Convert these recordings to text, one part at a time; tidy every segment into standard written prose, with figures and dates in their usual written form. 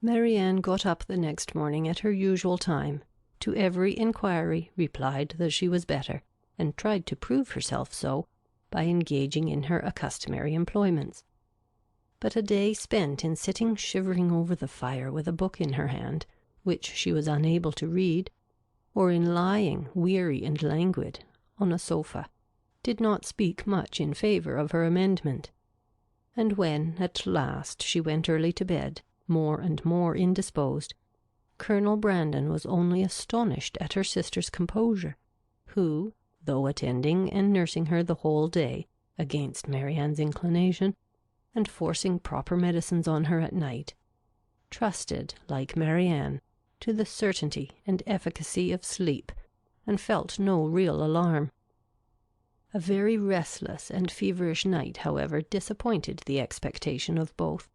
Marianne got up the next morning at her usual time, to every inquiry replied that she was better, and tried to prove herself so by engaging in her accustomary employments. But a day spent in sitting shivering over the fire with a book in her hand, which she was unable to read, or in lying, weary and languid, on a sofa, did not speak much in favour of her amendment. And when, at last, she went early to bed, more and more indisposed, Colonel Brandon was only astonished at her sister's composure, who, though attending and nursing her the whole day, against Marianne's inclination, and forcing proper medicines on her at night, trusted, like Marianne, to the certainty and efficacy of sleep, and felt no real alarm. A very restless and feverish night, however, disappointed the expectation of both,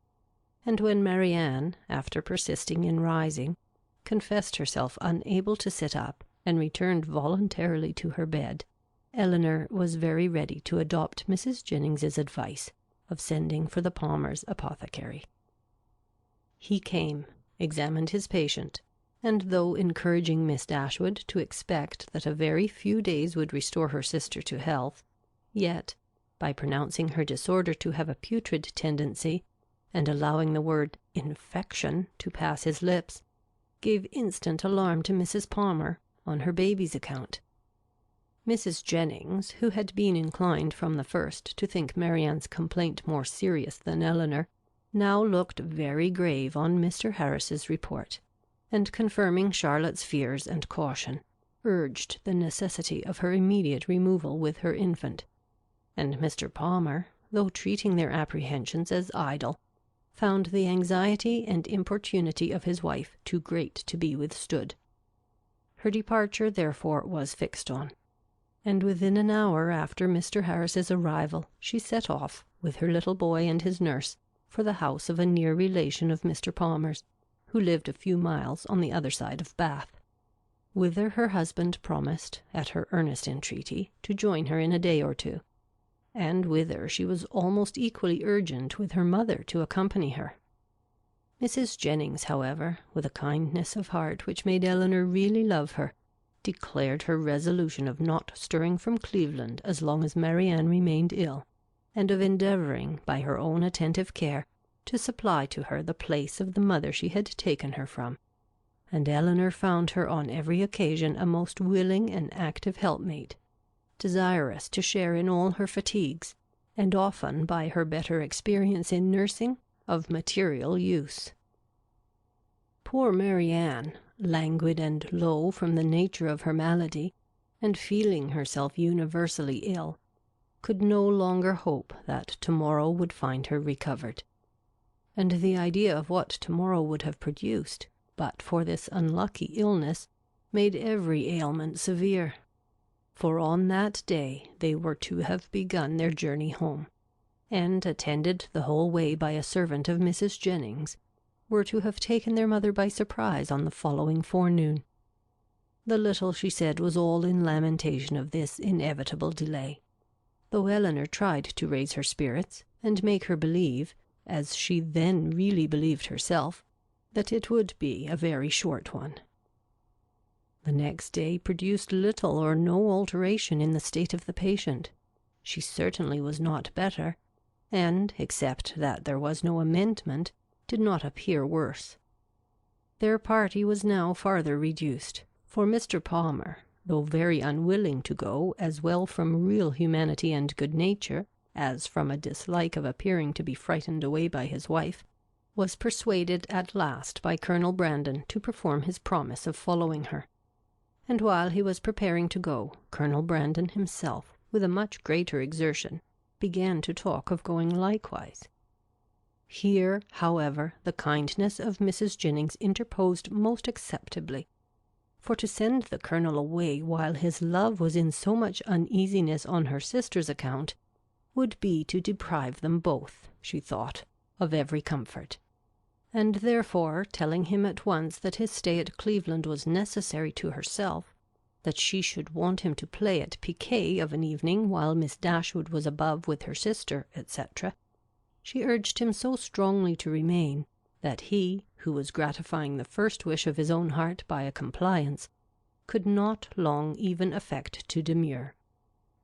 and when Marianne, after persisting in rising, confessed herself unable to sit up, and returned voluntarily to her bed, Eleanor was very ready to adopt Mrs. Jennings's advice of sending for the Palmers' apothecary. He came, examined his patient, and though encouraging Miss Dashwood to expect that a very few days would restore her sister to health, yet, by pronouncing her disorder to have a putrid tendency, and allowing the word infection to pass his lips, gave instant alarm to Mrs. Palmer on her baby's account. Mrs. Jennings, who had been inclined from the first to think Marianne's complaint more serious than Eleanor, now looked very grave on Mr. Harris's report, and confirming Charlotte's fears and caution, urged the necessity of her immediate removal with her infant, and Mr. Palmer, though treating their apprehensions as idle, found the anxiety and importunity of his wife too great to be withstood. Her departure, therefore, was fixed on, and within an hour after Mr. Harris's arrival she set off, with her little boy and his nurse, for the house of a near relation of Mr. Palmer's, who lived a few miles on the other side of Bath, whither her husband promised, at her earnest entreaty, to join her in a day or two, and whither she was almost equally urgent with her mother to accompany her. Mrs. Jennings, however, with a kindness of heart which made Eleanor really love her, declared her resolution of not stirring from Cleveland as long as Marianne remained ill, and of endeavouring, by her own attentive care, to supply to her the place of the mother she had taken her from, and Eleanor found her on every occasion a most willing and active helpmate, desirous to share in all her fatigues, and often, by her better experience in nursing, of material use. Poor Marianne, languid and low from the nature of her malady, and feeling herself universally ill, could no longer hope that tomorrow would find her recovered. And the idea of what tomorrow would have produced, but for this unlucky illness, made every ailment severe. For on that day they were to have begun their journey home, and, attended the whole way by a servant of Mrs. Jennings, were to have taken their mother by surprise on the following forenoon. The little she said was all in lamentation of this inevitable delay, though Eleanor tried to raise her spirits, and make her believe, as she then really believed herself, that it would be a very short one. The next day produced little or no alteration in the state of the patient. She certainly was not better, and, except that there was no amendment, did not appear worse. Their party was now farther reduced, for Mr. Palmer, though very unwilling to go, as well from real humanity and good nature, as from a dislike of appearing to be frightened away by his wife, was persuaded at last by Colonel Brandon to perform his promise of following her. And while he was preparing to go, Colonel Brandon himself, with a much greater exertion, began to talk of going likewise. Here, however, the kindness of Mrs. Jennings interposed most acceptably, for to send the Colonel away while his love was in so much uneasiness on her sister's account would be to deprive them both, she thought, of every comfort. And therefore, telling him at once that his stay at Cleveland was necessary to herself, that she should want him to play at piquet of an evening while Miss Dashwood was above with her sister, etc., she urged him so strongly to remain, that he, who was gratifying the first wish of his own heart by a compliance, could not long even affect to demur,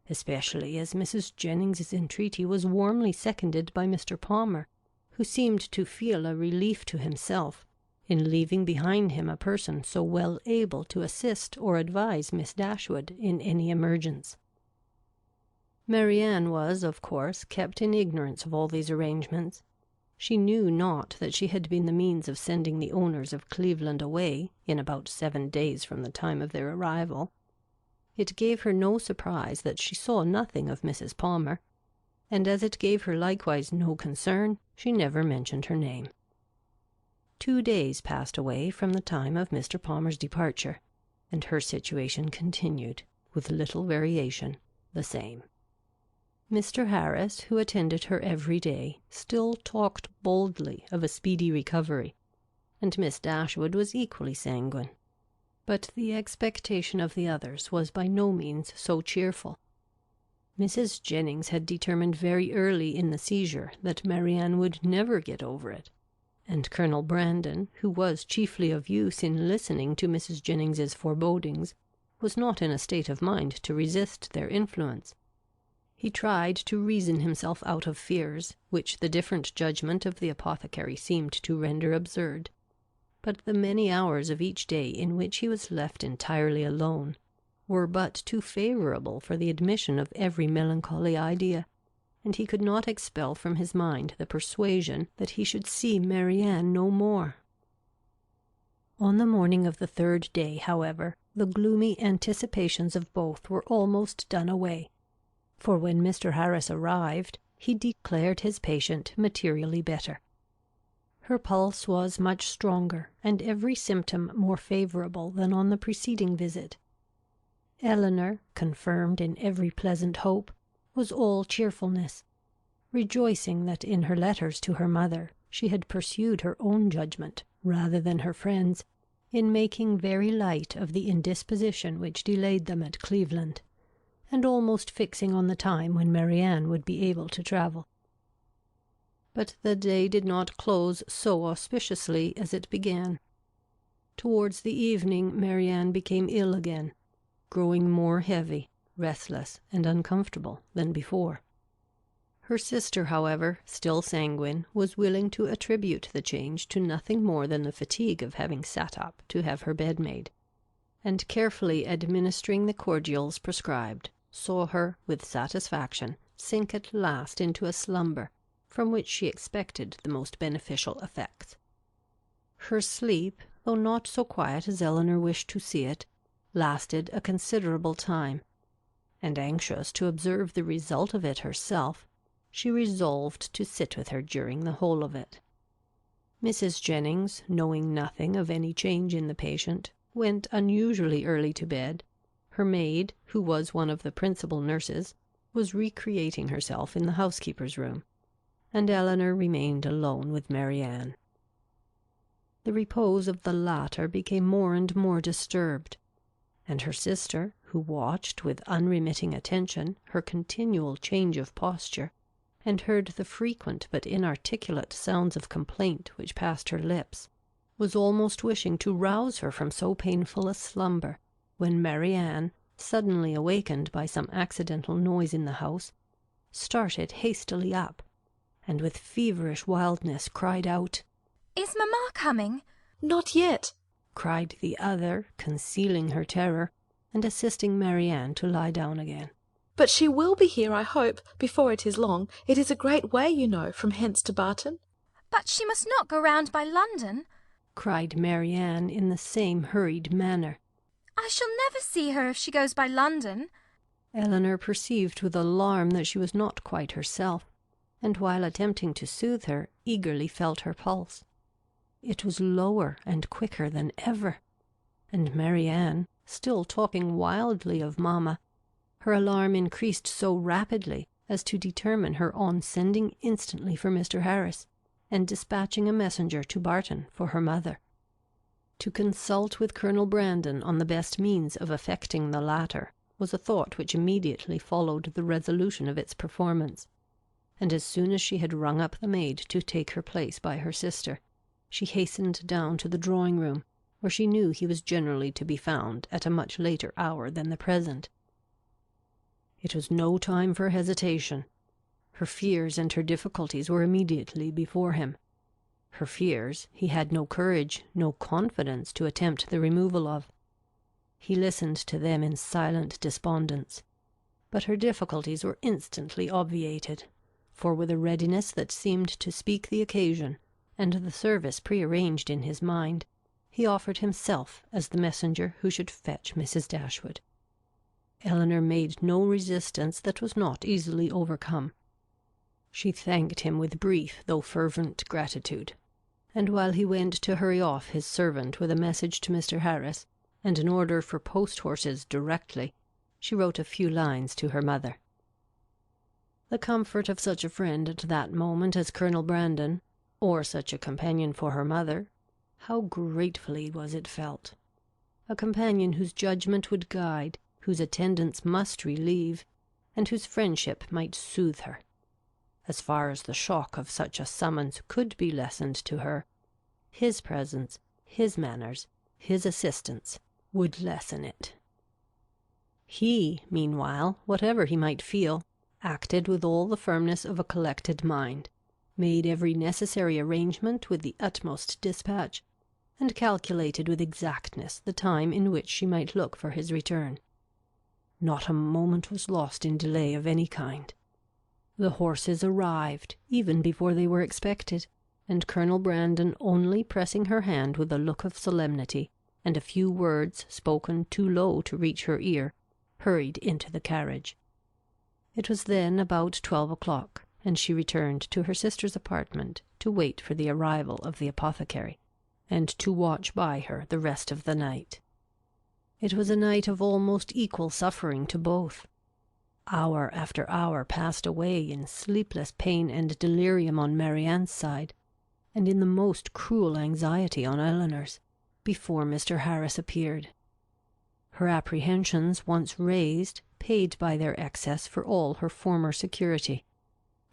especially as Mrs. Jennings's entreaty was warmly seconded by Mr. Palmer, who seemed to feel a relief to himself in leaving behind him a person so well able to assist or advise Miss Dashwood in any emergence. Marianne was, of course, kept in ignorance of all these arrangements. She knew not that she had been the means of sending the owners of Cleveland away in about 7 days from the time of their arrival. It gave her no surprise that she saw nothing of Mrs. Palmer, and as it gave her likewise no concern, she never mentioned her name. 2 days passed away from the time of Mr. Palmer's departure, and her situation continued, with little variation, the same. Mr. Harris, who attended her every day, still talked boldly of a speedy recovery, and Miss Dashwood was equally sanguine. But the expectation of the others was by no means so cheerful. Mrs. Jennings had determined very early in the seizure that Marianne would never get over it, and Colonel Brandon, who was chiefly of use in listening to Mrs. Jennings's forebodings, was not in a state of mind to resist their influence. He tried to reason himself out of fears, which the different judgment of the apothecary seemed to render absurd. But the many hours of each day in which he was left entirely alone were but too favourable for the admission of every melancholy idea, and he could not expel from his mind the persuasion that he should see Marianne no more. On the morning of the 3rd day, however, the gloomy anticipations of both were almost done away, for when Mr. Harris arrived, he declared his patient materially better. Her pulse was much stronger, and every symptom more favourable than on the preceding visit. Eleanor, confirmed in every pleasant hope, was all cheerfulness, rejoicing that in her letters to her mother she had pursued her own judgment rather than her friend's, in making very light of the indisposition which delayed them at Cleveland, and almost fixing on the time when Marianne would be able to travel. But the day did not close so auspiciously as it began. Towards the evening Marianne became ill again, growing more heavy, restless, and uncomfortable than before. Her sister, however, still sanguine, was willing to attribute the change to nothing more than the fatigue of having sat up to have her bed made, and carefully administering the cordials prescribed, saw her, with satisfaction, sink at last into a slumber, from which she expected the most beneficial effects. Her sleep, though not so quiet as Eleanor wished to see it, lasted a considerable time, and anxious to observe the result of it herself, she resolved to sit with her during the whole of it. Mrs. Jennings, knowing nothing of any change in the patient, went unusually early to bed. Her maid, who was one of the principal nurses, was recreating herself in the housekeeper's room, and Eleanor remained alone with Marianne. The repose of the latter became more and more disturbed, and her sister, who watched with unremitting attention her continual change of posture, and heard the frequent but inarticulate sounds of complaint which passed her lips, was almost wishing to rouse her from so painful a slumber, when Marianne, suddenly awakened by some accidental noise in the house, started hastily up, and with feverish wildness cried out, "Is Mamma coming?" "Not yet," cried the other, concealing her terror, and assisting Marianne to lie down again. "But she will be here, I hope, before it is long. It is a great way, you know, from hence to Barton." "But she must not go round by London," cried Marianne in the same hurried manner. "I shall never see her if she goes by London." Eleanor perceived with alarm that she was not quite herself, and while attempting to soothe her, eagerly felt her pulse. It was lower and quicker than ever, and Marianne, still talking wildly of Mamma, her alarm increased so rapidly as to determine her on sending instantly for Mr. Harris, and dispatching a messenger to Barton for her mother. To consult with Colonel Brandon on the best means of effecting the latter was a thought which immediately followed the resolution of its performance, and as soon as she had rung up the maid to take her place by her sister, she hastened down to the drawing-room, where she knew he was generally to be found at a much later hour than the present. It was no time for hesitation. Her fears and her difficulties were immediately before him. Her fears he had no courage, no confidence to attempt the removal of. He listened to them in silent despondence. But her difficulties were instantly obviated, for with a readiness that seemed to speak the occasion, and the service prearranged in his mind, he offered himself as the messenger who should fetch Mrs. Dashwood. Eleanor made no resistance that was not easily overcome. She thanked him with brief though fervent gratitude, and while he went to hurry off his servant with a message to Mr. Harris, and an order for post-horses directly, she wrote a few lines to her mother. The comfort of such a friend at that moment as Colonel Brandon, or such a companion for her mother, how gratefully was it felt! A companion whose judgment would guide, whose attendance must relieve, and whose friendship might soothe her. As far as the shock of such a summons could be lessened to her, his presence, his manners, his assistance would lessen it. He, meanwhile, whatever he might feel, acted with all the firmness of a collected mind, made every necessary arrangement with the utmost dispatch, and calculated with exactness the time in which she might look for his return. Not a moment was lost in delay of any kind. The horses arrived even before they were expected, and Colonel Brandon, only pressing her hand with a look of solemnity, and a few words spoken too low to reach her ear, hurried into the carriage. It was then about 12 o'clock, and she returned to her sister's apartment to wait for the arrival of the apothecary, and to watch by her the rest of the night. It was a night of almost equal suffering to both. Hour after hour passed away in sleepless pain and delirium on Marianne's side, and in the most cruel anxiety on Eleanor's, before Mr. Harris appeared. Her apprehensions once raised, paid by their excess for all her former security,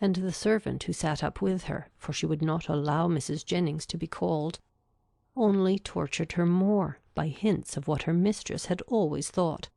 and the servant who sat up with her, for she would not allow Mrs. Jennings to be called, only tortured her more by hints of what her mistress had always thought,